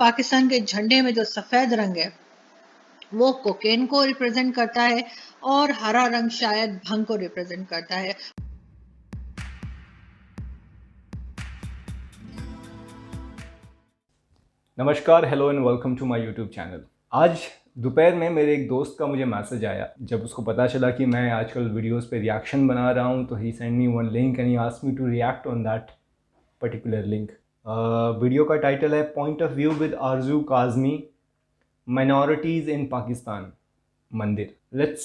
पाकिस्तान के झंडे में जो सफेद रंग है वो कोकेन को रिप्रेजेंट करता है और हरा रंग शायद भंग को रिप्रेजेंट करता है। नमस्कार, hello and welcome to my YouTube channel. आज दोपहर में मेरे एक दोस्त का मुझे मैसेज आया जब उसको पता चला कि मैं आजकल वीडियोस पे रिएक्शन बना रहा हूँ, तो he send me one link and he asked me to react on that particular link. Video का टाइटल है point of view with Arzoo Kazmi, minorities in Pakistan, mandir. Let's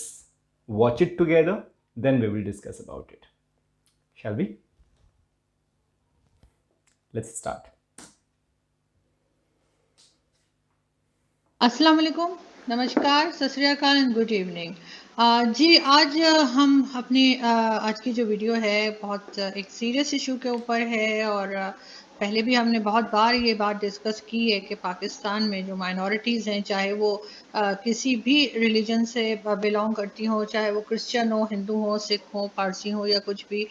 watch it together, then we will discuss about it. Shall we? Let's start. अस्सलाम वालेकुम, नमस्कार, सत श्री अकाल and good evening. जी, आज हम अपनी आज की जो वीडियो है बहुत एक सीरियस इशू के ऊपर है और पहले भी हमने बहुत बार ये बात डिस्कस की है कि पाकिस्तान में जो माइनॉरिटीज़ हैं, चाहे वो किसी भी रिलीजन से बिलोंग करती हो, चाहे वो क्रिश्चियन हो, हिंदू हो, सिख हो, पारसी हो या कुछ भी,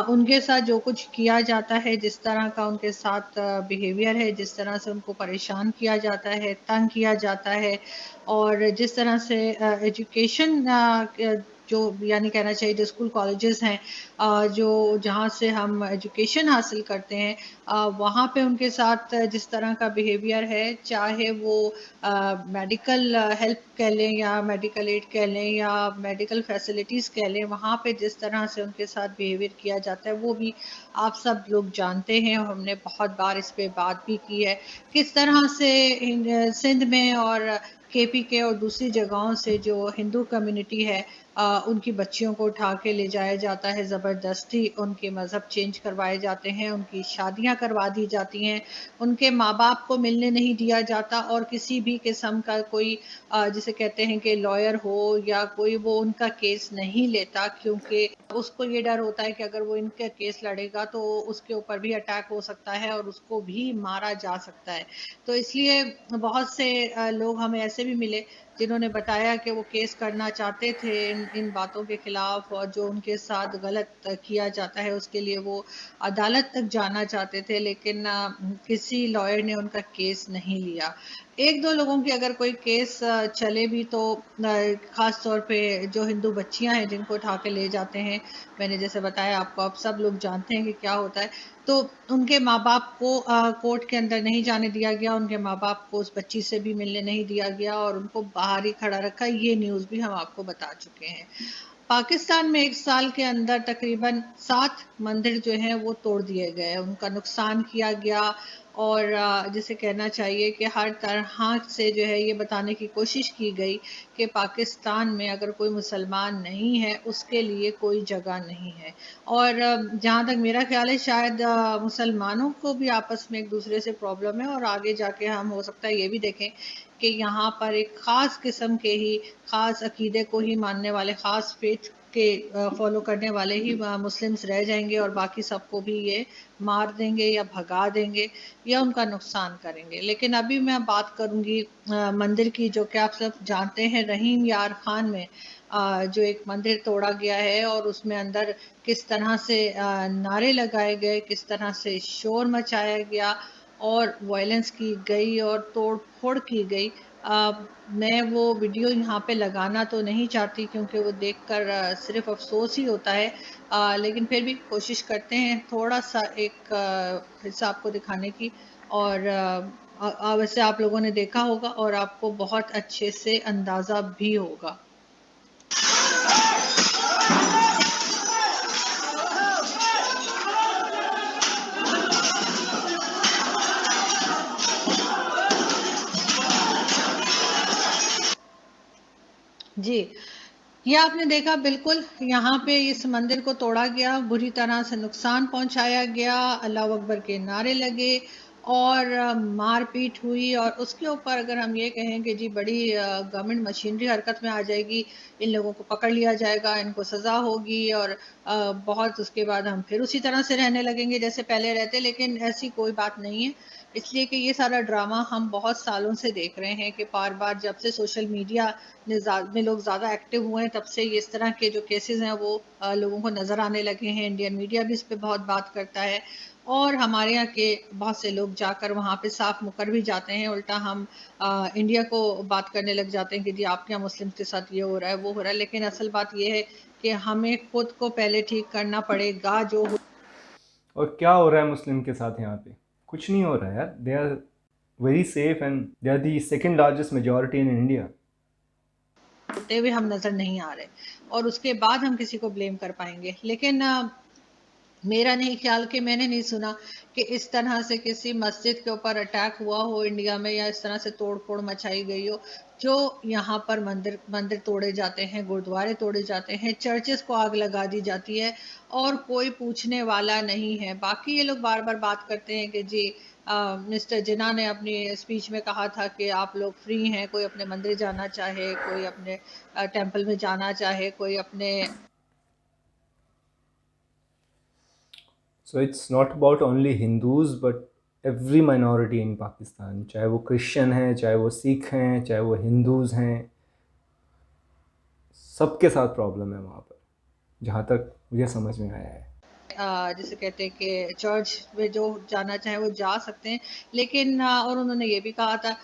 उनके साथ जो कुछ किया जाता है, जिस तरह का उनके साथ बिहेवियर है, जिस तरह से उनको परेशान किया जाता है, तंग किया जाता है और जिस तरह से एजुकेशन जो यानी कहना चाहिए जो स्कूल कॉलेजेस हैं, जो जहाँ से हम एजुकेशन हासिल करते हैं, वहाँ पे उनके साथ जिस तरह का बिहेवियर है, चाहे वो मेडिकल हेल्प कह लें या मेडिकल एड कह लें या मेडिकल फैसिलिटीज़ कह लें, वहाँ पे जिस तरह से उनके साथ बिहेवियर किया जाता है वो भी आप सब लोग जानते हैं और हमने बहुत बार इस पे बात भी की है। किस तरह से सिंध में और केपी और दूसरी जगहों से जो हिंदू कम्युनिटी है, उनकी बच्चियों को उठा के ले जाया जाता है, ज़बरदस्ती उनके मज़हब चेंज करवाए जाते हैं, उनकी शादियां करवा दी जाती हैं, उनके माँ बाप को मिलने नहीं दिया जाता और किसी भी किस्म का कोई जिसे कहते हैं कि लॉयर हो या कोई वो उनका केस नहीं लेता, क्योंकि उसको ये डर होता है कि अगर वो इनका केस लड़ेगा तो उसके ऊपर भी अटैक हो सकता है और उसको भी मारा जा सकता है। तो इसलिए बहुत से लोग हमें ऐसे भी मिले जिन्होंने बताया कि वो केस करना चाहते थे इन बातों के खिलाफ और जो उनके साथ गलत किया जाता है उसके लिए वो अदालत तक जाना चाहते थे, लेकिन किसी लॉयर ने उनका केस नहीं लिया। एक दो लोगों की अगर कोई केस चले भी तो खास तौर पे जो हिंदू बच्चियां हैं जिनको उठा के ले जाते हैं, मैंने जैसे बताया आपको, आप सब लोग जानते हैं कि क्या होता है, तो उनके माँ बाप को कोर्ट के अंदर नहीं जाने दिया गया, उनके माँ बाप को उस बच्ची से भी मिलने नहीं दिया गया और उनको बाहर ही खड़ा रखा। ये न्यूज़ भी हम आपको बता चुके हैं। पाकिस्तान में एक साल के अंदर तकरीबन 7 मंदिर जो हैं वो तोड़ दिए गए, उनका नुकसान किया गया और जिसे कहना चाहिए कि हर तरह से जो है ये बताने की कोशिश की गई कि पाकिस्तान में अगर कोई मुसलमान नहीं है उसके लिए कोई जगह नहीं है। और जहाँ तक मेरा ख्याल है शायद मुसलमानों को भी आपस में एक दूसरे से प्रॉब्लम है और आगे जाके हम हो सकता है ये भी देखें कि यहाँ पर एक ख़ास किस्म के ही ख़ास अकीदे को ही मानने वाले, ख़ास फेथ के फॉलो करने वाले ही मुस्लिम्स रह जाएंगे और बाकी सबको भी ये मार देंगे या भगा देंगे या उनका नुकसान करेंगे। लेकिन अभी मैं बात करूंगी मंदिर की, जो कि आप सब जानते हैं रहीम यार खान में जो एक मंदिर तोड़ा गया है और उसमें अंदर किस तरह से नारे लगाए गए, किस तरह से शोर मचाया गया और वायलेंस की गई और तोड़ फोड़ की गई। मैं वो वीडियो यहाँ पे लगाना तो नहीं चाहती क्योंकि वो देखकर सिर्फ अफसोस ही होता है, लेकिन फिर भी कोशिश करते हैं थोड़ा सा एक हिस्सा आपको दिखाने की। और वैसे आप लोगों ने देखा होगा और आपको बहुत अच्छे से अंदाज़ा भी होगा। जी, ये आपने देखा, बिल्कुल यहाँ पे इस मंदिर को तोड़ा गया, बुरी तरह से नुकसान पहुंचाया गया, अल्लाह अकबर के नारे लगे और मारपीट हुई और उसके ऊपर अगर हम ये कहें कि जी बड़ी गवर्नमेंट मशीनरी हरकत में आ जाएगी, इन लोगों को पकड़ लिया जाएगा, इनको सज़ा होगी और बहुत उसके बाद हम फिर उसी तरह से रहने लगेंगे जैसे पहले रहते, लेकिन ऐसी कोई बात नहीं है। इसलिए कि ये सारा ड्रामा हम बहुत सालों से देख रहे हैं कि बार बार जब से सोशल मीडिया में लोग ज़्यादा एक्टिव हुए हैं तब से इस तरह के जो केसेस हैं वो लोगों को नज़र आने लगे हैं। इंडियन मीडिया भी इस पे बहुत बात करता है اور ہمارے यहाँ کے बहुत से लोग जाकर वहाँ पे साफ मुकर भी जाते हैं, उल्टा हम इंडिया को बात करने लग जाते हैं कि जी आपके यहाँ मुस्लिम के साथ ये हो रहा है वो हो रहा है, लेकिन असल बात ये है कि हमें खुद को पहले ठीक करना पड़ेगा। जो और क्या हो रहा है मुस्लिम के साथ यहाँ पे? कुछ नहीं हो रहा है यार. They are very safe and they are the second largest majority in India. होते हुए हम नजर नहीं आ रहे, और उसके बाद हम किसी को ब्लेम कर पाएंगे। लेकिन मेरा नहीं ख्याल कि मैंने नहीं सुना कि इस तरह से किसी मस्जिद के ऊपर अटैक हुआ हो इंडिया में, या इस तरह से तोड़ फोड़ मचाई गई हो। जो यहाँ पर मंदिर मंदिर तोड़े जाते हैं, गुरुद्वारे तोड़े जाते हैं, चर्चेस को आग लगा दी जाती है और कोई पूछने वाला नहीं है। बाकी ये लोग बार बार बात करते हैं कि जी मिस्टर जिन्ना ने अपनी स्पीच में कहा था कि आप लोग फ्री हैं, कोई अपने मंदिर जाना चाहे, कोई अपने टेंपल में जाना चाहे, कोई अपने। So it's not about only Hindus but every minority in Pakistan, चाहे वो क्रिश्चियन हैं, चाहे वो सिख हैं, चाहे वो हिंदूज हैं, सबके साथ प्रॉब्लम है वहाँ पर, जहाँ तक मुझे समझ में आया है. जिसे कहते हैं कि चर्च में जो जाना चाहे वो जा सकते हैं, लेकिन और उन्होंने ये भी कहा था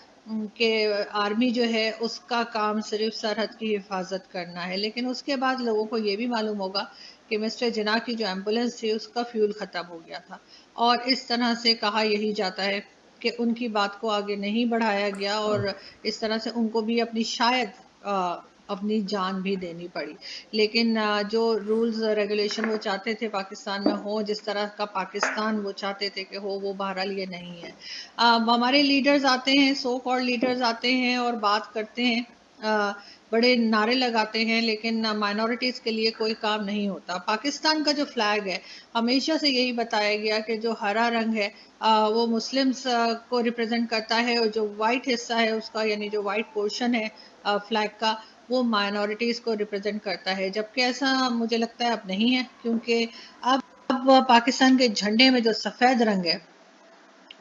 कि आर्मी जो है उसका काम सिर्फ सरहद की हिफाजत करना है। लेकिन उसके बाद लोगों को ये भी मालूम होगा कि मिस्टर जिन्ना की जो एम्बुलेंस थी उसका फ्यूल ख़त्म हो गया था, और इस तरह से कहा यही जाता है कि उनकी बात को आगे नहीं बढ़ाया गया, और इस तरह से उनको भी अपनी शायद अपनी जान भी देनी पड़ी। लेकिन जो रूल्स रेगुलेशन वो चाहते थे पाकिस्तान में हो, जिस तरह का पाकिस्तान वो चाहते थे कि हो, वो बहरहाल ये नहीं है। हमारे लीडर्स आते हैं, सो कॉल्ड लीडर्स आते हैं और बात करते हैं, बड़े नारे लगाते हैं, लेकिन माइनॉरिटीज़ के लिए कोई काम नहीं होता। पाकिस्तान का जो फ्लैग है हमेशा से यही बताया गया कि जो हरा रंग है वो मुस्लिम्स को रिप्रेजेंट करता है, और जो वाइट हिस्सा है उसका, यानी जो वाइट पोर्शन है फ्लैग का, वो माइनॉरिटीज़ को रिप्रेजेंट करता है। जबकि ऐसा मुझे लगता है अब नहीं है, क्योंकि अब पाकिस्तान के झंडे में जो सफ़ेद रंग है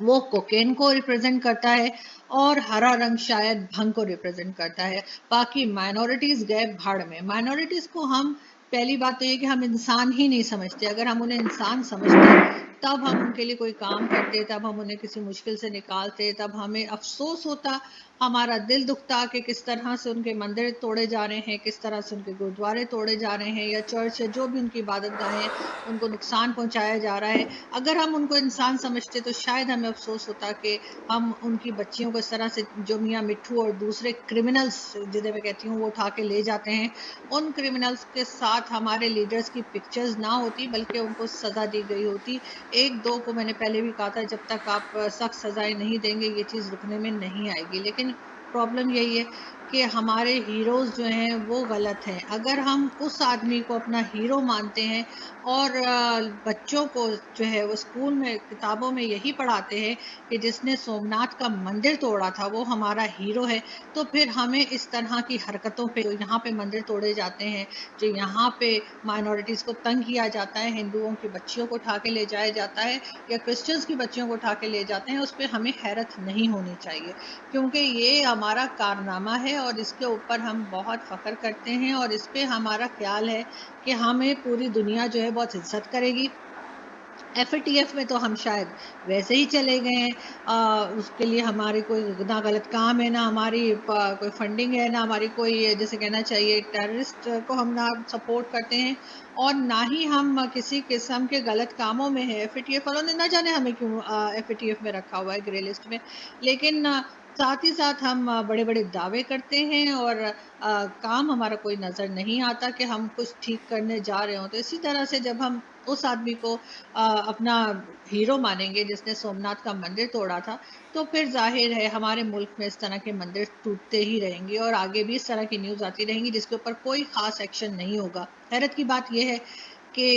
वो कोकेन को रिप्रेजेंट करता है, और हरा रंग शायद भंग को रिप्रेजेंट करता है। बाकी माइनॉरिटीज़ गए भाड़ में। माइनॉरिटीज़ को हम, पहली बात तो ये कि हम इंसान ही नहीं समझते। अगर हम उन्हें इंसान समझते तब हम उनके लिए कोई काम करते, तब हम उन्हें किसी मुश्किल से निकालते, तब हमें अफसोस होता, हमारा दिल दुखता कि किस तरह से उनके मंदिर तोड़े जा रहे हैं, किस तरह से उनके गुरुद्वारे तोड़े जा रहे हैं, या चर्च या जो भी उनकी इबादत गाहें उनको नुकसान पहुंचाया जा रहा है। अगर हम उनको इंसान समझते तो शायद हमें अफसोस होता कि हम उनकी बच्चियों को इस तरह से, जो मियाँ मिट्ठू और दूसरे क्रिमिनल्स जिन्हें मैं कहती हूँ वो उठा के ले जाते हैं, उन क्रिमिनल्स के साथ हमारे लीडर्स की पिक्चर्स ना होती, बल्कि उनको सज़ा दी गई होती। एक दो को मैंने पहले भी कहा था, जब तक आप सख्त सजाएं नहीं देंगे ये चीज़ रुकने में नहीं आएगी। लेकिन प्रॉब्लम यही है कि हमारे हीरोज़ जो हैं वो गलत हैं। अगर हम उस आदमी को अपना हीरो मानते हैं और बच्चों को जो है वो स्कूल में किताबों में यही पढ़ाते हैं कि जिसने सोमनाथ का मंदिर तोड़ा था वो हमारा हीरो है, तो फिर हमें इस तरह की हरकतों पे, जो यहाँ पे मंदिर तोड़े जाते हैं, जो यहाँ पे माइनॉरिटीज़ को तंग किया जाता है, हिंदुओं की बच्चियों को उठा के ले जाया जाता है, या क्रिश्चियंस की बच्चियों को उठा के ले जाते हैं, उस पर हमें हैरत नहीं होनी चाहिए, क्योंकि ये हमारा कारनामा है और इसके ऊपर हम बहुत फ़ख्र करते हैं, और इस पे हमारा ख्याल है कि हमें पूरी दुनिया जो है बहुत इज्जत करेगी। एफएटीएफ में तो हम शायद वैसे ही चले गए हैं, उसके लिए हमारी कोई ना गलत काम है, ना हमारी कोई फंडिंग है, ना हमारी कोई, जैसे कहना चाहिए, टेररिस्ट को हम ना सपोर्ट करते हैं, और ना ही हम किसी किस्म के गलत कामों में है। एफएटीएफ वालों ने ना जाने हमें क्यों एफएटीएफ में रखा हुआ है, ग्रे लिस्ट में। लेकिन साथ ही साथ हम बड़े बड़े दावे करते हैं, और काम हमारा कोई नज़र नहीं आता कि हम कुछ ठीक करने जा रहे हों। तो इसी तरह से जब हम उस आदमी को अपना हीरो मानेंगे जिसने सोमनाथ का मंदिर तोड़ा था, तो फिर जाहिर है हमारे मुल्क में इस तरह के मंदिर टूटते ही रहेंगे, और आगे भी इस तरह की न्यूज़ आती रहेंगी जिसके ऊपर कोई ख़ास एक्शन नहीं होगा। हैरत की बात यह है कि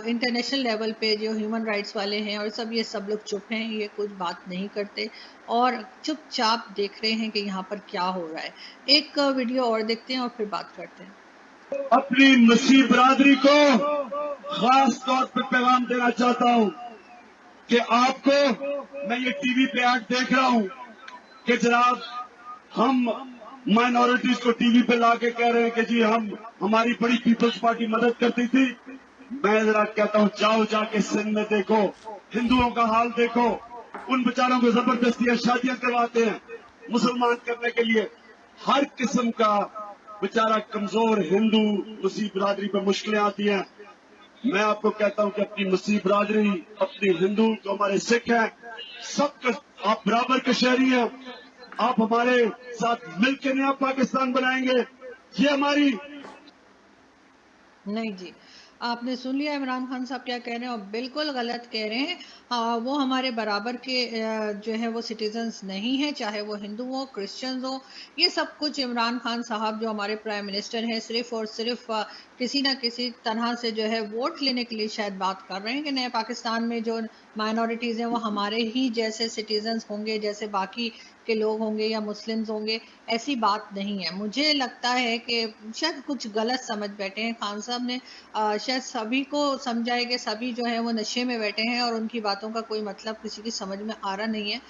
इंटरनेशनल लेवल पे जो ह्यूमन राइट्स वाले हैं और सब लोग चुप हैं, ये कुछ बात नहीं करते और चुपचाप देख रहे हैं कि यहाँ पर क्या हो रहा है। एक वीडियो और देखते हैं और फिर बात करते हैं। अपनी मसीह बरादरी को खास तौर पर पैगाम देना चाहता हूं कि आपको, मैं ये टीवी पे ऐड देख रहा हूं कि जनाब हम माइनॉरिटीज को टीवी पे लाके कह रहे हैं कि जी हमारी बड़ी पीपल्स पार्टी मदद करती थी। मैं जरा कहता हूं, जाओ जाके सिंध में देखो हिंदुओं का हाल देखो, उन बेचारों को जबरदस्ती शादियां करवाते हैं मुसलमान करने के लिए। हर किस्म का बेचारा कमजोर हिंदू मसीह बिरादरी पर मुश्किलें आती हैं। मैं आपको कहता हूं कि अपनी मसीह बिरादरी, अपनी हिंदू जो हमारे सिख हैं, सब आप बराबर के शहरी हैं। आप हमारे साथ मिलकर नया पाकिस्तान बनाएंगे, ये हमारी। नहीं जी, आपने सुन लिया इमरान खान साहब क्या कह रहे हैं, और बिल्कुल गलत कह रहे हैं। वो हमारे बराबर के जो है वो सिटीजन्स नहीं है, चाहे वो हिंदू हो, क्रिश्चियंस हो। ये सब कुछ इमरान खान साहब जो हमारे प्राइम मिनिस्टर हैं, सिर्फ और सिर्फ किसी ना किसी तरह से जो है वोट लेने के लिए शायद बात कर रहे हैं कि नए पाकिस्तान में जो माइनॉरिटीज़ हैं वो हमारे ही जैसे सिटीजन्स होंगे, जैसे बाकी के लोग होंगे या मुस्लिम्स होंगे। ऐसी बात नहीं है। मुझे लगता है कि शायद कुछ गलत समझ बैठे हैं खान साहब ने। शायद सभी को समझा है कि सभी जो है वो नशे में बैठे हैं और उनकी बातों का कोई मतलब किसी की समझ में आ रहा नहीं है।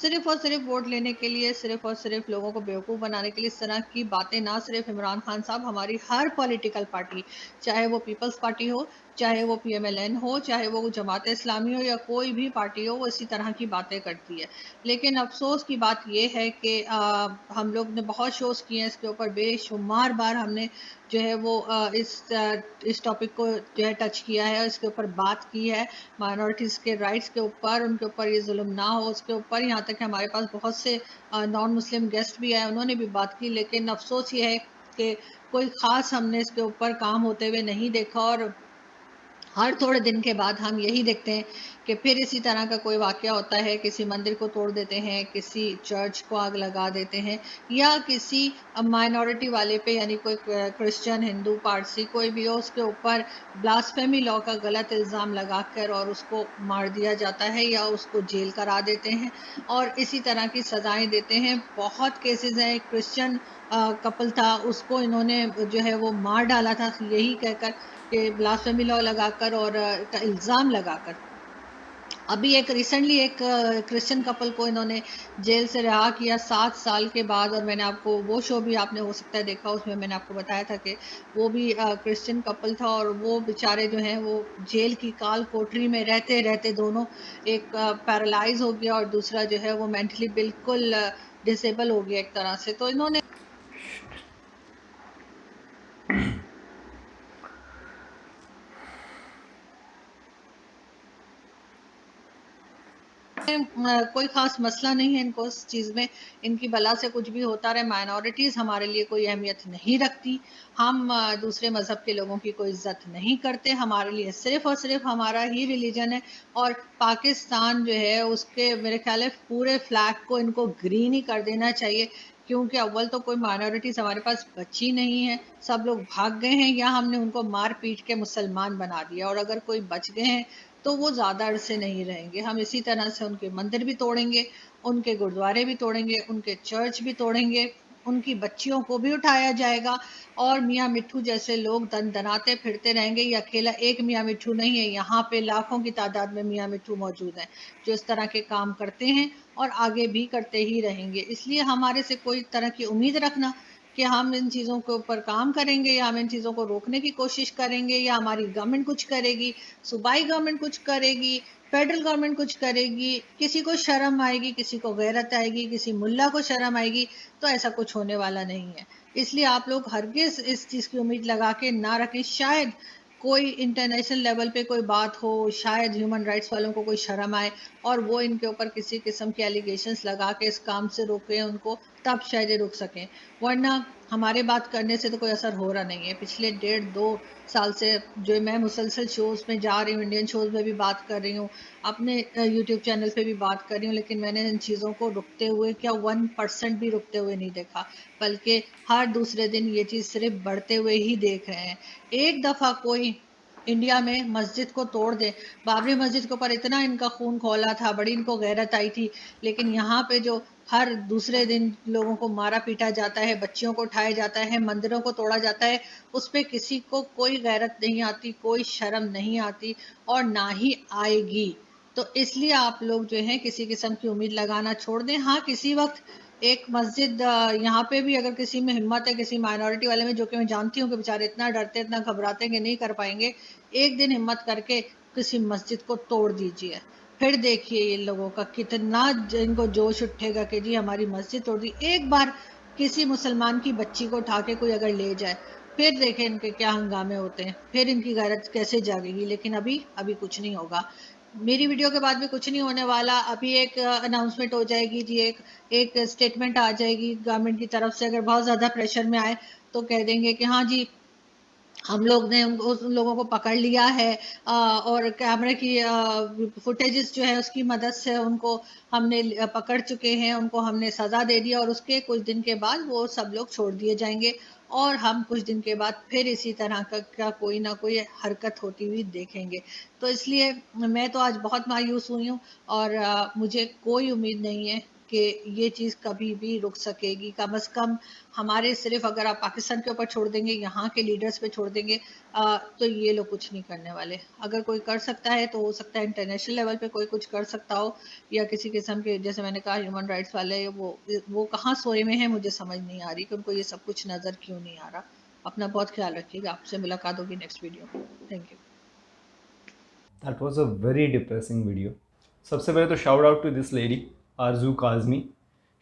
सिर्फ और सिर्फ वोट लेने के लिए, सिर्फ और सिर्फ लोगों को बेवकूफ़ बनाने के लिए इस तरह की बातें, ना सिर्फ इमरान खान साहब, हमारी हर पॉलिटिकल पार्टी, चाहे वो पीपल्स पार्टी हो, चाहे वो PMLN हो, चाहे वो जमात इस्लामी हो, या कोई भी पार्टी हो, वो इसी तरह की बातें करती है। लेकिन अफसोस की बात यह है कि हम लोग ने बहुत शोज़ किए हैं इसके ऊपर, बेशुमार बार हमने जो है वो इस टॉपिक को जो है टच किया है, इसके ऊपर बात की है, माइनॉरिटीज़ के राइट्स के ऊपर, उनके ऊपर ये जुल्म ना हो उसके ऊपर। यहाँ तक कि हमारे पास बहुत से नॉन मुस्लिम गेस्ट भी आए, उन्होंने भी बात की। लेकिन अफसोस ये है कि कोई ख़ास हमने इसके ऊपर काम होते हुए नहीं देखा, और हर थोड़े दिन के बाद हम यही देखते हैं कि फिर इसी तरह का कोई वाक़या होता है, किसी मंदिर को तोड़ देते हैं, किसी चर्च को आग लगा देते हैं, या किसी माइनॉरिटी वाले पे, यानी कोई क्रिश्चियन, हिंदू, पारसी कोई भी हो, उसके ऊपर ब्लास्फेमी लॉ का गलत इल्ज़ाम लगाकर और उसको मार दिया जाता है या उसको जेल करा देते हैं और इसी तरह की सज़ाएं देते हैं। बहुत केसेस हैं। एक क्रिश्चियन कपल था, उसको इन्होंने जो है वो मार डाला था, यही कहकर कि ब्लास्फेमी लॉ लगाकर और का इल्ज़ाम लगाकर। अभी एक रिसेंटली एक क्रिश्चियन कपल को इन्होंने जेल से रिहा किया 7 साल के बाद, और मैंने आपको वो शो भी आपने हो सकता है देखा, उसमें मैंने आपको बताया था कि वो भी क्रिश्चियन कपल था, और वो बेचारे जो हैं वो जेल की काल कोठरी में रहते रहते दोनों, एक पैरालाइज हो गया और दूसरा जो है वो मेंटली बिल्कुल डिसेबल हो गया एक तरह से। तो इन्होंने कोई खास मसला नहीं है इनको इस चीज़ में, इनकी बला से कुछ भी होता रहे। माइनॉरिटीज़ हमारे लिए कोई अहमियत नहीं रखती, हम दूसरे मज़हब के लोगों की कोई इज्जत नहीं करते, हमारे लिए सिर्फ और सिर्फ हमारा ही रिलीजन है। और पाकिस्तान जो है उसके मेरे ख्याल है पूरे फ्लैग को इनको ग्रीन ही कर देना चाहिए, क्योंकि अव्वल तो कोई माइनॉरिटीज़ हमारे पास बची नहीं है, सब लोग भाग गए हैं या हमने उनको मार पीट के मुसलमान बना दिया, और अगर कोई बच गए हैं तो वो ज़्यादा अरसे नहीं रहेंगे। हम इसी तरह से उनके मंदिर भी तोड़ेंगे, उनके गुरुद्वारे भी तोड़ेंगे, उनके चर्च भी तोड़ेंगे, उनकी बच्चियों को भी उठाया जाएगा, और मियाँ मिट्ठू जैसे लोग दनाते फिरते रहेंगे। ये अकेला एक मियाँ मिट्ठू नहीं है, यहाँ पे लाखों की तादाद में मियाँ मिट्ठू मौजूद हैं जो इस तरह के काम करते हैं और आगे भी करते ही रहेंगे। इसलिए हमारे से कोई तरह की उम्मीद रखना कि हम इन चीज़ों के ऊपर काम करेंगे या हम इन चीज़ों को रोकने की कोशिश करेंगे या हमारी गवर्नमेंट कुछ करेगी, सूबाई गवर्नमेंट कुछ करेगी, फेडरल गवर्नमेंट कुछ करेगी, किसी को शर्म आएगी, किसी को गैरत आएगी, किसी मुल्ला को शर्म आएगी, तो ऐसा कुछ होने वाला नहीं है। इसलिए आप लोग हरगिज़ इस चीज़ की उम्मीद लगा के ना रखें। शायद कोई इंटरनेशनल लेवल पे कोई बात हो, शायद ह्यूमन राइट्स वालों को कोई शर्म आए और वो इनके ऊपर किसी किस्म के एलिगेशंस लगा के इस काम से रोकें उनको, तब शायद ये रुक सकें, वरना हमारे बात करने से तो कोई असर हो रहा नहीं है। पिछले 1.5-2 साल से जो मैं मुसलसल शोज़ में जा रही हूँ, इंडियन शोज़ में भी बात कर रही हूँ, अपने यूट्यूब चैनल पे भी बात कर रही हूँ, लेकिन मैंने इन चीज़ों को रुकते हुए क्या 1% भी रुकते हुए नहीं देखा, बल्कि हर दूसरे दिन ये चीज़ सिर्फ बढ़ते हुए ही देख रहे हैं। एक दफ़ा कोई इंडिया में मस्जिद को तोड़ दे, बाबरी मस्जिद के ऊपर इतना इनका खून खौला था, बड़ी इनको गैरत आई थी, लेकिन यहाँ पे जो हर दूसरे दिन लोगों को मारा पीटा जाता है, बच्चियों को उठाया जाता है, मंदिरों को तोड़ा जाता है, उस पर किसी को कोई गैरत नहीं आती, कोई शर्म नहीं आती और ना ही आएगी। तो इसलिए आप लोग जो है किसी किस्म की उम्मीद लगाना छोड़ दें। हाँ, किसी वक्त एक मस्जिद यहाँ पे भी अगर किसी में हिम्मत है, किसी माइनॉरिटी वाले में, जो कि मैं जानती हूँ कि बेचारे इतना डरते, इतना घबराते हैं कि नहीं कर पाएंगे, एक दिन हिम्मत करके किसी मस्जिद को तोड़ दीजिए। پھر دیکھیے ان لوگوں کا کتنا ان کو جوش اٹھے گا کہ جی ہماری مسجد توڑ دی. ایک بار کسی مسلمان کی بچی کو اٹھا کے کوئی اگر لے جائے پھر دیکھیں ان کے کیا ہنگامے ہوتے ہیں, پھر ان کی غیرت کیسے جاگے گی. لیکن ابھی کچھ نہیں ہوگا. میری ویڈیو کے بعد بھی کچھ نہیں ہونے والا. ابھی ایک اناؤنسمنٹ ہو جائے گی جی, ایک اسٹیٹمنٹ آ جائے گی گورنمنٹ کی طرف سے. اگر بہت زیادہ پریشر میں آئے تو کہہ دیں گے کہ ہاں جی ہم لوگ نے ان لوگوں کو پکڑ لیا ہے اور کیمرے کی فوٹیجز جو ہے اس کی مدد سے ان کو ہم نے پکڑ چکے ہیں, ان کو ہم نے سزا دے دیا اور اس کے کچھ دن کے بعد وہ سب لوگ چھوڑ دیے جائیں گے اور ہم کچھ دن کے بعد پھر اسی طرح کا کوئی نہ کوئی حرکت ہوتی ہوئی دیکھیں گے. تو اس لیے میں تو آج بہت مایوس ہوئی ہوں اور مجھے کوئی امید نہیں ہے کہ یہ چیز کبھی بھی رک سکے گی. کم از کم ہمارے صرف اگر آپ پاکستان کے اوپر چھوڑ دیں گے, یہاں کے لیڈرز پہ چھوڑ دیں گے تو یہ لوگ کچھ نہیں کرنے والے. اگر کوئی کر سکتا ہے تو ہو سکتا ہے انٹرنیشنل لیول پہ کوئی کچھ کر سکتا ہو, یا کسی قسم کے جیسے میں نے کہا ہیومن رائٹس والے وہ کہاں سوئے میں ہیں, مجھے سمجھ نہیں آ رہی کہ ان کو یہ سب کچھ نظر کیوں نہیں آ رہا. اپنا بہت خیال رکھیے گا. آپ سے ملاقات ہوگی نیکسٹ ویڈیو میں. Thank you. That was a very depressing video. سب سے پہلے تو shout out to this lady Arzoo Kazmi.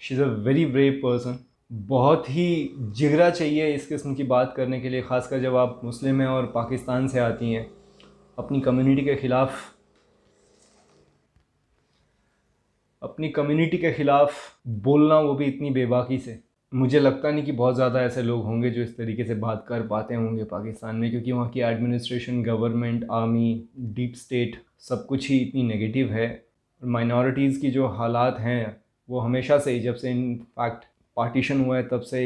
She is a very brave person. بہت ہی جگرا چاہیے اس قسم کی بات کرنے کے لیے, خاص کر جب آپ مسلم ہیں اور پاکستان سے آتی ہیں. اپنی کمیونٹی کے خلاف بولنا, وہ بھی اتنی بے باکی سے. مجھے لگتا نہیں کہ بہت زیادہ ایسے لوگ ہوں گے جو اس طریقے سے بات کر پاتے ہوں گے پاکستان میں, کیونکہ وہاں کی administration, government, army, deep state سب کچھ ہی اتنی نگیٹو ہے. مائنورٹیز کی جو حالات ہیں وہ ہمیشہ سے, جب سے ان فیکٹ پارٹیشن ہوا ہے تب سے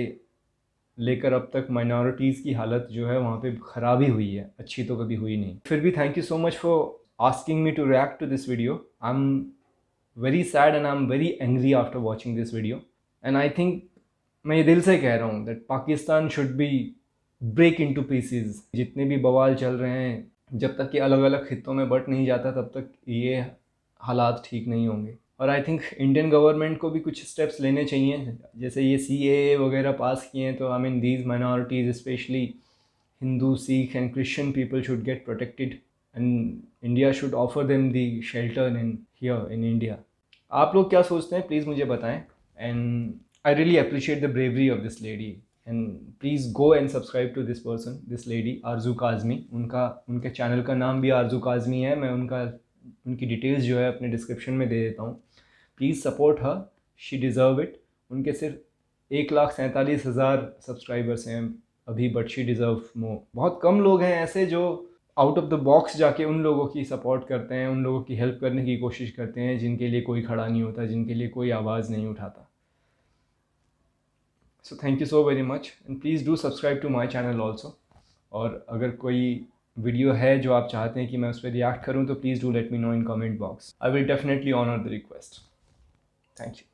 لے کر اب تک مائنورٹیز کی حالت جو ہے وہاں پہ خراب ہی ہوئی ہے, اچھی تو کبھی ہوئی نہیں. پھر بھی thank you so much for asking me to react to this video. I am very sad and I am very angry after watching this video. And I think, میں یہ دل سے کہہ رہا ہوں that Pakistan should be break into pieces. جتنے بھی بوال چل رہے ہیں, جب تک کہ الگ الگ خطوں میں بٹ نہیں جاتا تب تک یہ حالات ٹھیک نہیں ہوں گے. اور آئی تھنک انڈین گورنمنٹ کو بھی کچھ اسٹیپس لینے چاہیے, جیسے یہ CAA وغیرہ پاس کیے ہیں تو I mean these minorities especially Hindu, Sikh and Christian people should get protected and India should offer them the shelter in here in India. آپ لوگ کیا سوچتے ہیں پلیز مجھے بتائیں. And I really appreciate the bravery of this lady, and please go and subscribe to this person, this lady Arzu Kazmi. ان کے channel کا نام بھی آرزو کاظمی ہے. میں ان کی ڈیٹیلز جو ہے اپنے ڈسکرپشن میں دے دیتا ہوں. Please support her, she deserve it. ان کے صرف 1,47,000 سبسکرائبرس ہیں ابھی, بٹ شی ڈیزرو مور. بہت کم لوگ ہیں ایسے جو آؤٹ آف دا باکس جا کے ان لوگوں کی سپورٹ کرتے ہیں, ان لوگوں کی ہیلپ کرنے کی کوشش کرتے ہیں جن کے لیے کوئی کھڑا نہیں ہوتا, جن کے لیے کوئی آواز نہیں اٹھاتا. So thank you so very much, and please do subscribe to my channel also. اور اگر کوئی ویڈیو ہے جو آپ چاہتے ہیں کہ میں اس پہ ریئیکٹ کروں تو please do let me know in comment box. I will definitely honor the request. Thank you.